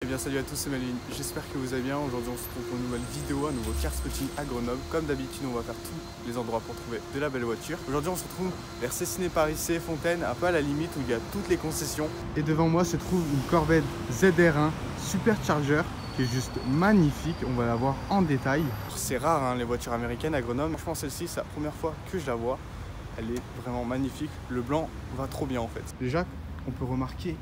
bien salut à tous, c'est Maline, j'espère que vous allez bien. Aujourd'hui on se retrouve pour une nouvelle vidéo, un nouveau car spotting à Grenoble. Comme d'habitude on va faire tous les endroits pour trouver de la belle voiture. Aujourd'hui on se retrouve vers Cessiné-Pariset, Fontaine, un peu à la limite où il y a toutes les concessions. Et devant moi se trouve une Corvette ZR1 Supercharger qui est juste magnifique, on va la voir en détail. C'est rare hein, les voitures américaines à Grenoble, franchement celle-ci c'est la première fois que je la vois. Elle est vraiment magnifique, le blanc va trop bien en fait. Déjà on peut remarquer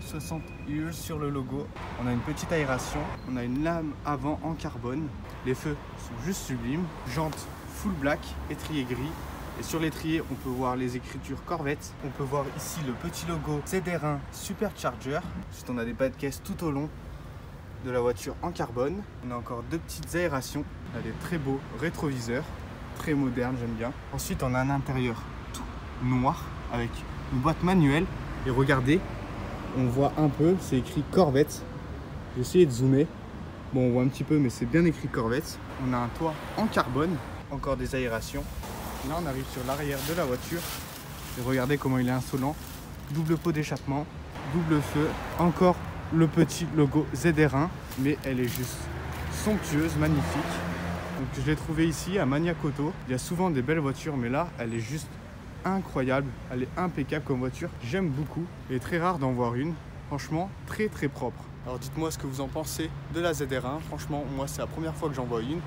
60 years sur le logo. On a une petite aération, on a une lame avant en carbone. Les feux sont juste sublimes. Jantes full black, étrier gris. Et sur l'étrier, on peut voir les écritures Corvette. On peut voir ici le petit logo ZR1 Supercharger. Ensuite, on a des bas de caisse tout au long de la voiture en carbone. On a encore deux petites aérations. On a des très beaux rétroviseurs, très modernes, j'aime bien. Ensuite, on a un intérieur tout noir avec une boîte manuelle. Et regardez, on voit un peu, c'est écrit Corvette. J'ai essayé de zoomer. Bon, on voit un petit peu, mais c'est bien écrit Corvette. On a un toit en carbone, encore des aérations. Là, on arrive sur l'arrière de la voiture. Et regardez comment il est insolent. Double pot d'échappement, double feu. Encore le petit logo ZR1, mais elle est juste somptueuse, magnifique. Donc, je l'ai trouvée ici à Magnacoto. Il y a souvent des belles voitures, mais là, elle est juste incroyable, elle est impeccable comme voiture, j'aime beaucoup, il est très rare d'en voir une, franchement très propre. Alors dites-moi ce que vous en pensez de la ZR1, franchement moi c'est la première fois que j'en vois une,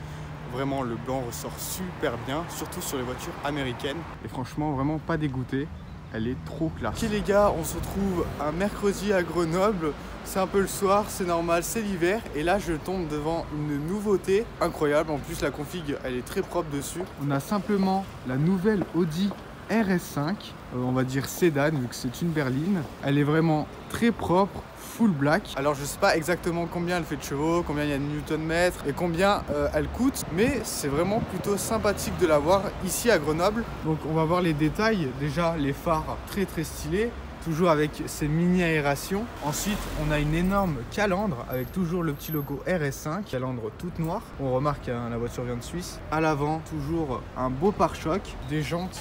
vraiment le blanc ressort super bien, surtout sur les voitures américaines, et franchement vraiment pas dégoûté, elle est trop classe. Ok les gars, on se retrouve un mercredi à Grenoble, c'est un peu le soir, c'est normal, c'est l'hiver, et là je tombe devant une nouveauté incroyable, en plus la config elle est très propre dessus. On a simplement la nouvelle Audi RS5, on va dire sédan vu que c'est une berline. Elle est vraiment très propre, full black. Alors je sais pas exactement combien elle fait de chevaux, combien il y a de newton-mètres et combien elle coûte, mais c'est vraiment plutôt sympathique de la voir ici à Grenoble. Donc on va voir les détails. Déjà les phares très stylés, toujours avec ces mini aérations. Ensuite on a une énorme calandre avec toujours le petit logo RS5, calandre toute noire. On remarque que la voiture vient de Suisse. À l'avant toujours un beau pare-choc, des jantes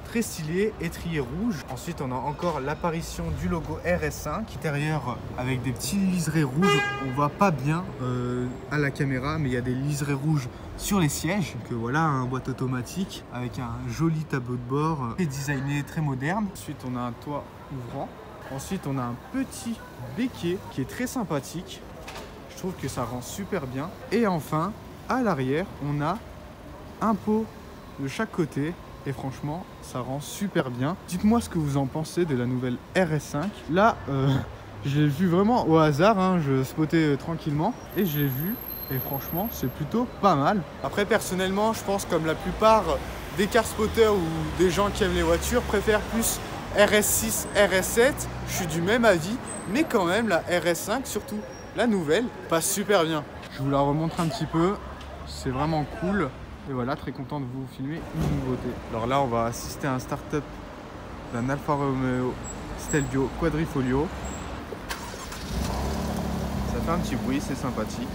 très stylé, étrier rouge. Ensuite on a encore l'apparition du logo RS5 intérieur avec des petits liserés rouges. On voit pas bien à la caméra, mais il y a des liserés rouges sur les sièges. Donc voilà, un boîte automatique avec un joli tableau de bord très designé, très moderne. Ensuite on a un toit ouvrant. Ensuite on a un petit béquet qui est très sympathique. Je trouve que ça rend super bien. Et enfin à l'arrière on a un pot de chaque côté. Et franchement, ça rend super bien. Dites-moi ce que vous en pensez de la nouvelle RS5. Là, je l'ai vu vraiment au hasard, hein, je spottais tranquillement. Et je l'ai vu, et franchement, c'est plutôt pas mal. Après, personnellement, je pense comme la plupart des car spotters ou des gens qui aiment les voitures, préfèrent plus RS6, RS7. Je suis du même avis, mais quand même, la RS5, surtout la nouvelle, passe super bien. Je vous la remontre un petit peu, c'est vraiment cool. Et voilà, très content de vous filmer une nouveauté. Alors là, on va assister à un start-up d'un Alfa Romeo Stelvio Quadrifoglio. Ça fait un petit bruit, c'est sympathique.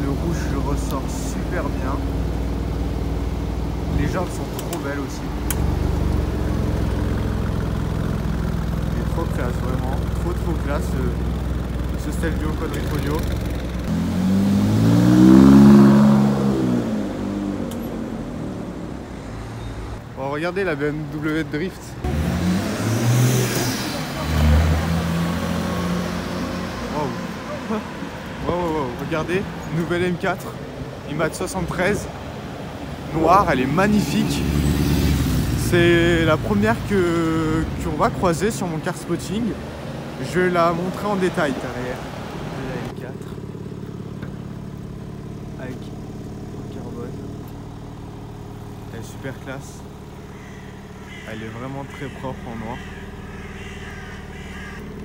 Le rouge ressort super bien. Les jantes sont trop belles aussi. Il est trop classe, vraiment. Trop classe. Ce Stelvio Quadrifoglio. Bon, regardez la BMW Drift. Wow. Regardez, nouvelle M4, IMAX 73, noire, elle est magnifique. C'est la première qu'on va croiser sur mon car spotting. Je vais la montrer en détail derrière. La M4 avec un carbone. Elle est super classe. Elle est vraiment très propre en noir.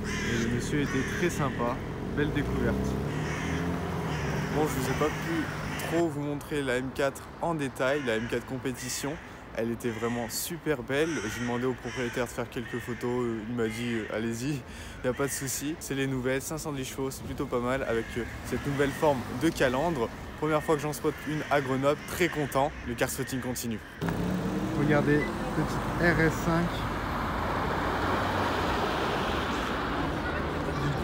Et le monsieur était très sympa. Belle découverte. Bon, je vous ai pas pu trop vous montrer la M4 en détail, la M4 compétition. Elle était vraiment super belle. J'ai demandé au propriétaire de faire quelques photos. Il m'a dit allez-y, il n'y a pas de souci. C'est les nouvelles, 510 chevaux, c'est plutôt pas mal avec cette nouvelle forme de calandre. Première fois que j'en spot une à Grenoble, très content. Le car spotting continue. Regardez, petite RS5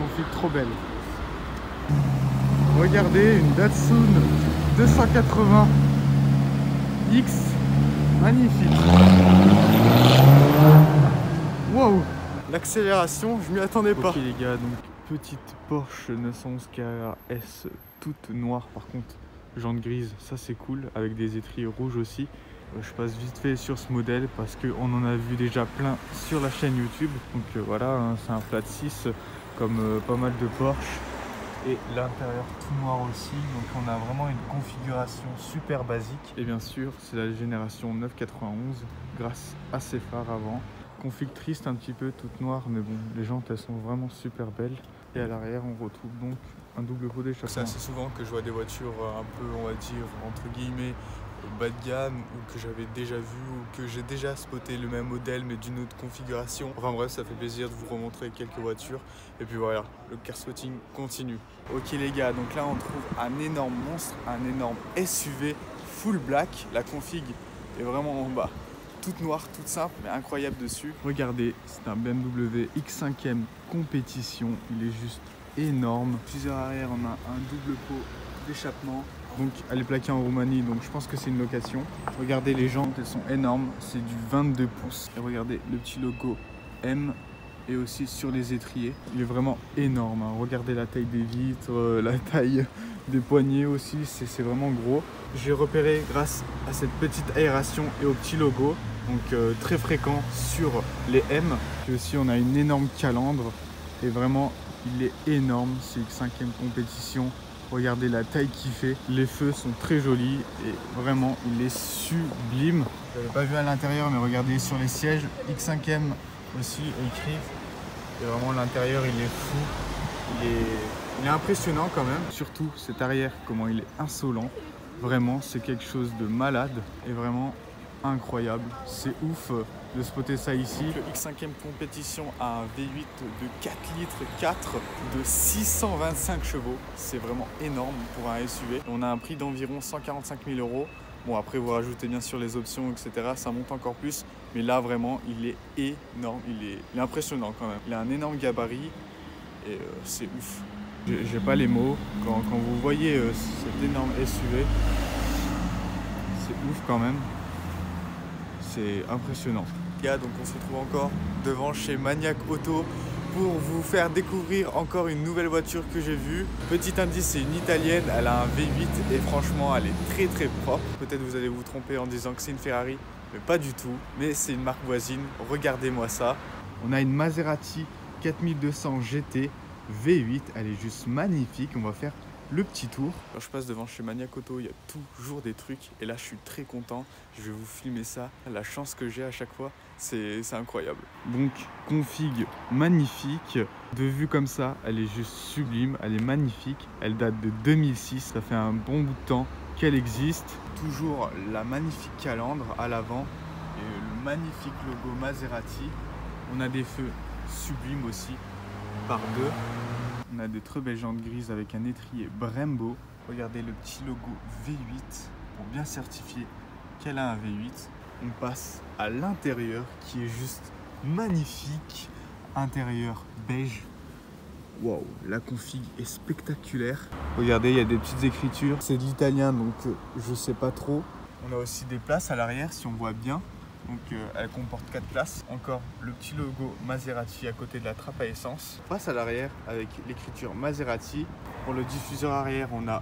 config trop belle. Regardez, une Datsun 280 X, magnifique. Wow, l'accélération, je m'y attendais pas. Ok les gars, donc petite Porsche 911 Carrera S toute noire, par contre jantes grises, ça c'est cool, avec des étriers rouges aussi. Je passe vite fait sur ce modèle parce qu'on en a vu déjà plein sur la chaîne YouTube. Donc voilà, hein, c'est un flat 6 comme pas mal de Porsche. Et l'intérieur tout noir aussi, donc on a vraiment une configuration super basique. Et bien sûr, c'est la génération 991 grâce à ses phares avant. Config triste un petit peu, toute noire, mais bon, les jantes elles sont vraiment super belles. Et à l'arrière, on retrouve donc un double pot d'échappement. C'est assez souvent que je vois des voitures un peu, on va dire, entre guillemets, bas de gamme, ou que j'avais déjà vu, ou que j'ai déjà spoté le même modèle mais d'une autre configuration. Enfin bref, ça fait plaisir de vous remontrer quelques voitures. Et puis voilà, le car spotting continue. Ok les gars, donc là on trouve un énorme monstre, un énorme SUV full black. La config est vraiment en bas, toute noire, toute simple, mais incroyable dessus. Regardez, c'est un BMW X5e compétition, il est juste énorme. Plusieurs arrière, on a un double pot d'échappement. Donc elle est plaquée en Roumanie, donc je pense que c'est une location. Regardez les jantes, elles sont énormes, c'est du 22 pouces. Et regardez le petit logo M et aussi sur les étriers. Il est vraiment énorme, hein. Regardez la taille des vitres, la taille des poignées aussi, c'est vraiment gros. J'ai repéré grâce à cette petite aération et au petit logo, donc très fréquent sur les M. Puis aussi on a une énorme calandre et vraiment il est énorme, c'est X5e compétition. Regardez la taille qu'il fait, les feux sont très jolis et vraiment il est sublime. Je n'avais pas vu à l'intérieur mais regardez sur les sièges, X5e aussi écrit. Et vraiment l'intérieur il est fou, il est impressionnant quand même. Surtout cet arrière, comment il est insolent. Vraiment c'est quelque chose de malade et vraiment incroyable. C'est ouf de spotter ça ici. Le X5e compétition a un V8 de 4 litres 4 de 625 chevaux. C'est vraiment énorme pour un SUV. On a un prix d'environ 145 000 €. Bon après vous rajoutez bien sûr les options etc. Ça monte encore plus. Mais là vraiment il est énorme. Il est impressionnant quand même. Il a un énorme gabarit et c'est ouf. J'ai pas les mots. Quand vous voyez cet énorme SUV, c'est ouf quand même. C'est impressionnant. Les gars, donc on se retrouve encore devant chez Maniac Auto pour vous faire découvrir encore une nouvelle voiture que j'ai vue. Petit indice, c'est une italienne, elle a un V8 et franchement elle est très très propre. Peut-être vous allez vous tromper en disant que c'est une Ferrari, mais pas du tout. Mais c'est une marque voisine, regardez-moi ça. On a une Maserati 4200 GT V8, elle est juste magnifique. On va faire le petit tour. Quand je passe devant chez Maniac Auto, il y a toujours des trucs et là je suis très content. Je vais vous filmer ça. La chance que j'ai à chaque fois, c'est incroyable. Donc config magnifique. De vue comme ça, elle est juste sublime. Elle est magnifique. Elle date de 2006. Ça fait un bon bout de temps qu'elle existe. Toujours la magnifique calandre à l'avant et le magnifique logo Maserati. On a des feux sublimes aussi par deux. On a des très belles jantes grises avec un étrier Brembo. Regardez le petit logo V8 pour bien certifier qu'elle a un V8. On passe à l'intérieur qui est juste magnifique. Intérieur beige. Waouh, la config est spectaculaire. Regardez, il y a des petites écritures. C'est de l'italien donc je sais pas trop. On a aussi des places à l'arrière si on voit bien. Donc elle comporte 4 places. Encore le petit logo Maserati à côté de la trappe à essence. On passe à l'arrière avec l'écriture Maserati. Pour le diffuseur arrière, on a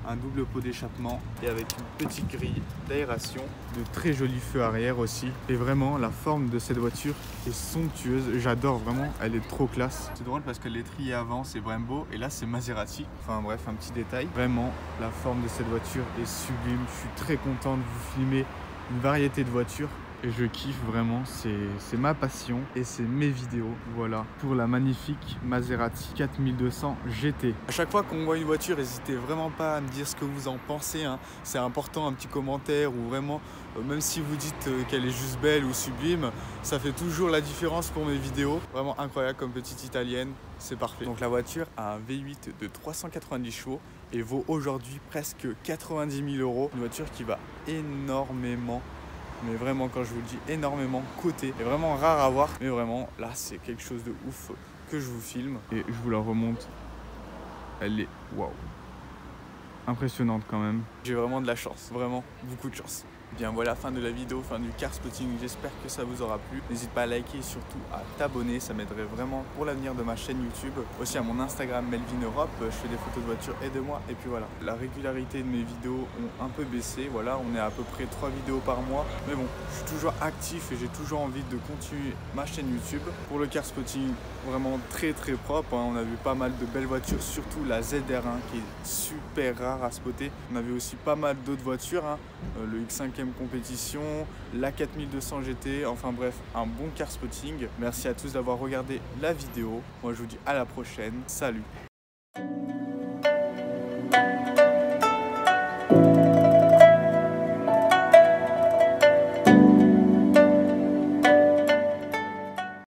un double pot d'échappement et avec une petite grille d'aération. De très jolis feux arrière aussi. Et vraiment, la forme de cette voiture est somptueuse. J'adore vraiment, elle est trop classe. C'est drôle parce que l'étrier avant, c'est Brembo et là, c'est Maserati. Enfin bref, un petit détail. Vraiment, la forme de cette voiture est sublime. Je suis très content de vous filmer une variété de voitures et je kiffe vraiment, c'est ma passion et c'est mes vidéos. Voilà pour la magnifique Maserati 4200 GT. À chaque fois qu'on voit une voiture, n'hésitez vraiment pas à me dire ce que vous en pensez, hein. C'est important, un petit commentaire ou vraiment même si vous dites qu'elle est juste belle ou sublime, ça fait toujours la différence pour mes vidéos. Vraiment incroyable comme petite italienne, c'est parfait. Donc la voiture a un V8 de 390 chevaux et vaut aujourd'hui presque 90 000 €. Une voiture qui va énormément, mais vraiment quand je vous le dis énormément coter. C'est vraiment rare à voir, mais vraiment là c'est quelque chose de ouf que je vous filme et je vous la remonte. Elle est waouh, impressionnante quand même. J'ai vraiment de la chance, vraiment beaucoup de chance. Bien voilà, fin de la vidéo, fin du car spotting, j'espère que ça vous aura plu. N'hésite pas à liker et surtout à t'abonner, ça m'aiderait vraiment pour l'avenir de ma chaîne YouTube. Aussi à mon Instagram Melvin Europe, je fais des photos de voitures et de moi. Et puis voilà, la régularité de mes vidéos ont un peu baissé, voilà, on est à peu près 3 vidéos par mois. Mais bon, je suis toujours actif et j'ai toujours envie de continuer ma chaîne YouTube. Pour le car spotting, vraiment très propre, hein. On a vu pas mal de belles voitures, surtout la ZR1 qui est super rare à spotter. On avait aussi pas mal d'autres voitures, hein. Le X5 compétition, la 4200 GT, enfin bref, un bon car spotting. Merci à tous d'avoir regardé la vidéo. Moi je vous dis à la prochaine. Salut.